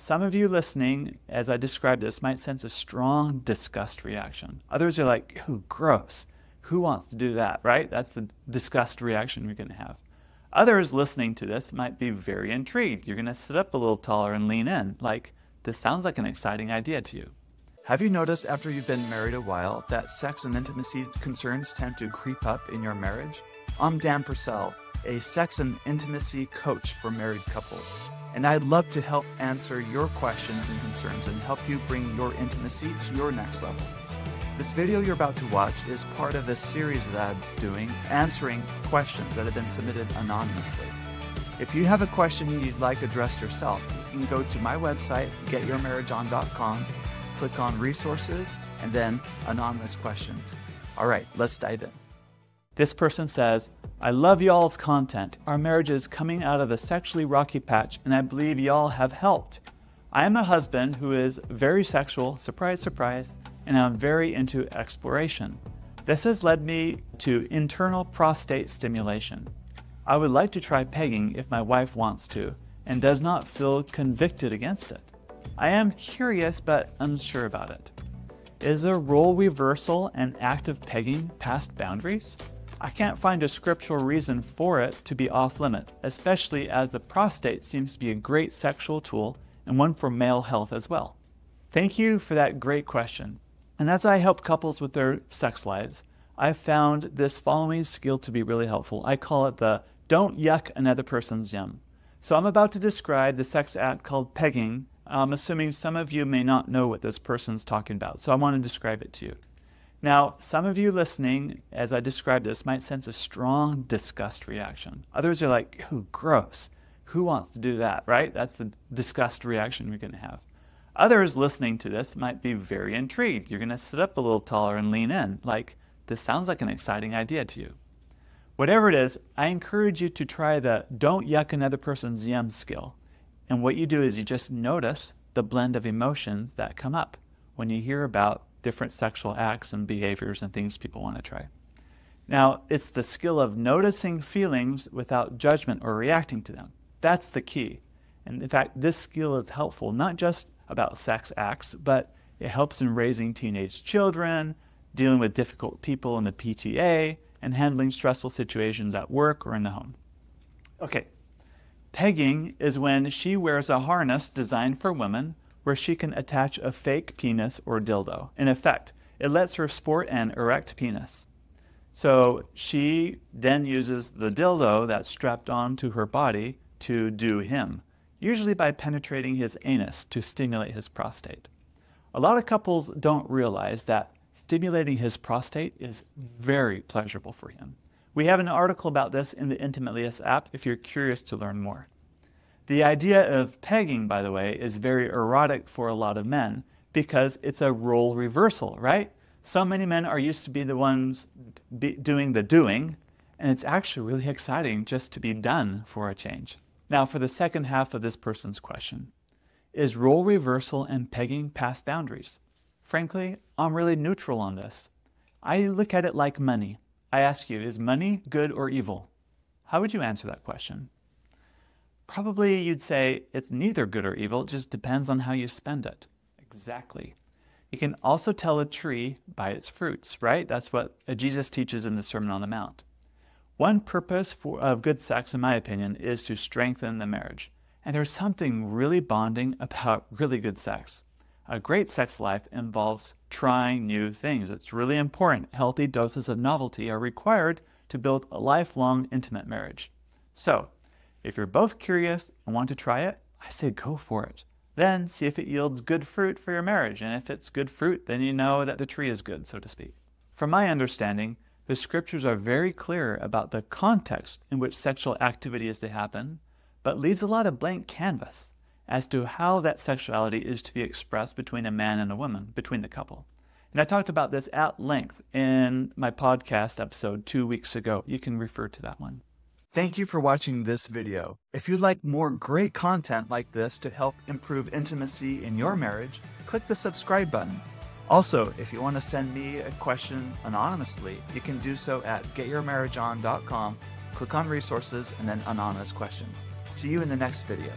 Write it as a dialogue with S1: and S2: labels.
S1: some of you listening, as I describe this, might sense a strong disgust reaction. Others are like, "Ooh, gross. Who wants to do that?" Right? That's the disgust reaction you're going to have. Others listening to this might be very intrigued. You're going to sit up a little taller and lean in, like, this sounds like an exciting idea to you. Have you noticed after you've been married a while that sex and intimacy concerns tend to creep up in your marriage? I'm Dan Purcell, a sex and intimacy coach for married couples, and I'd love to help answer your questions and concerns and help you bring your intimacy to your next level. This video you're about to watch is part of a series that I'm doing answering questions that have been submitted anonymously. If you have a question you'd like addressed yourself, you can go to my website, getyourmarriageon.com, click on resources, and then anonymous questions. All right, let's dive in. This person says, "I love y'all's content. Our marriage is coming out of a sexually rocky patch, and I believe y'all have helped. I am a husband who is very sexual, surprise, surprise, and I'm very into exploration. This has led me to internal prostate stimulation. I would like to try pegging if my wife wants to, and does not feel convicted against it. I am curious but unsure about it. Is a role reversal and active pegging past boundaries? I can't find a scriptural reason for it to be off limits, especially as the prostate seems to be a great sexual tool and one for male health as well." Thank you for that great question. And as I help couples with their sex lives, I've found this following skill to be really helpful. I call it the don't yuck another person's yum. So I'm about to describe the sex act called pegging. I'm assuming some of you may not know what this person's talking about, so I want to describe it to you. Now, some of you listening, as I describe this, might sense a strong disgust reaction. Others are like, "Ooh, gross. Who wants to do that?" Right? That's the disgust reaction you're going to have. Others listening to this might be very intrigued. You're going to sit up a little taller and lean in, like, this sounds like an exciting idea to you. Whatever it is, I encourage you to try the don't yuck another person's yum skill. And what you do is you just notice the blend of emotions that come up when you hear about different sexual acts and behaviors and things people want to try. Now, it's the skill of noticing feelings without judgment or reacting to them. That's the key. And in fact, this skill is helpful not just about sex acts, but it helps in raising teenage children, dealing with difficult people in the PTA, and handling stressful situations at work or in the home. Okay, pegging is when she wears a harness designed for women where she can attach a fake penis or dildo. In effect, it lets her sport an erect penis. So she then uses the dildo that's strapped onto her body to do him, usually by penetrating his anus to stimulate his prostate. A lot of couples don't realize that stimulating his prostate is very pleasurable for him. We have an article about this in the Intimatelyist app if you're curious to learn more. The idea of pegging, by the way, is very erotic for a lot of men because it's a role reversal, right? So many men are used to be the ones doing the doing, and it's actually really exciting just to be done for a change. Now, for the second half of this person's question, is role reversal and pegging past boundaries? Frankly, I'm really neutral on this. I look at it like money. I ask you, is money good or evil? How would you answer that question? Probably you'd say it's neither good or evil, it just depends on how you spend it. Exactly. You can also tell a tree by its fruits, right? That's what Jesus teaches in the Sermon on the Mount. One purpose of good sex, in my opinion, is to strengthen the marriage. And there's something really bonding about really good sex. A great sex life involves trying new things. It's really important. Healthy doses of novelty are required to build a lifelong intimate marriage. So, if you're both curious and want to try it, I say go for it. Then see if it yields good fruit for your marriage. And if it's good fruit, then you know that the tree is good, so to speak. From my understanding, the scriptures are very clear about the context in which sexual activity is to happen, but leaves a lot of blank canvas as to how that sexuality is to be expressed between a man and a woman, between the couple. And I talked about this at length in my podcast episode 2 weeks ago. You can refer to that one. Thank you for watching this video. If you'd like more great content like this to help improve intimacy in your marriage, click the subscribe button. Also, if you want to send me a question anonymously, you can do so at getyourmarriageon.com, click on resources, and then anonymous questions. See you in the next video.